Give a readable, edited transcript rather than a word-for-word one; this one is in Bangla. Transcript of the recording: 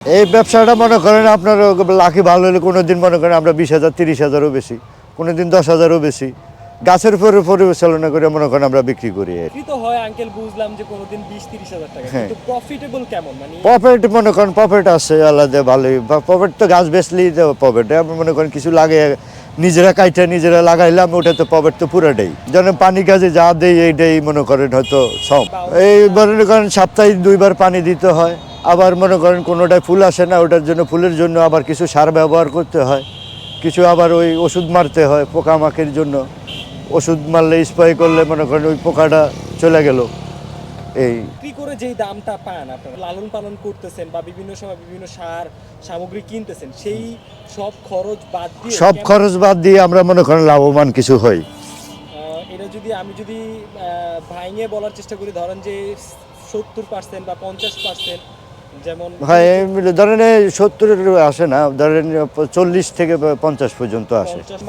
এই ব্যবসাটা মনে করেন আপনার লাখি ভালো হলে কোনো দিন মনে করেন আমরা 20,000 30,000ও বেশি, কোনো দিন 10,000ও বেশি, গাছের উপরে পরিচালনা করে মনে করেন আমরা বিক্রি করি। বিক্রি তো হয় আঙ্কেল, বুঝলাম যে কোনোদিন 20-30 হাজার টাকা, হ্যাঁ। কিন্তু প্রফিটেবল কেমন? মানে প্রফিট মনে করেন প্রফিট আছে আলাদা ভালোই, প্রফিট তো গাছ বেচলেই তো প্রফিট। আমরা মনে করেন কিছু লাগে নিজেরা কাইটা নিজেরা লাগাইলাম, ওটা তো প্রফিট তো পুরোটাই। যেন পানি কাজে যা দেই এইটাই মনে করেন হয়তো সব। এই মনে করেন সপ্তাহে 2বার পানি দিতে হয়, আবার মনে করেন কোনোটায় ফুল আসে না, ওটার জন্য ফুলের জন্য আবার কিছু সার ব্যবহার করতে হয়, কিছু আবার ওই ওষুধ মারতে হয় পোকামাকড়ির জন্য। ওষুধ মারলে স্প্রে করলে মনে করেন ওই পোকাটা চলে গেল। এই বিক্রি করে যেই দামটা পান, আপনারা লালন পালন করতেছেন বা বিভিন্ন সময় বিভিন্ন সার সামগ্রী কিনতেছেন, সেই সব খরচ বাদ দিয়ে সব খরচ বাদ দিয়ে আমরা মনে করেন লাভবান কিছু হই। এটা যদি আমি ভাঙিয়ে বলার চেষ্টা করি, ধরেন যে 70% বা 50%, যেমন ভাই ধরেন 70-এর আসে না, ধরেন 40 থেকে 50 পর্যন্ত আসে। 50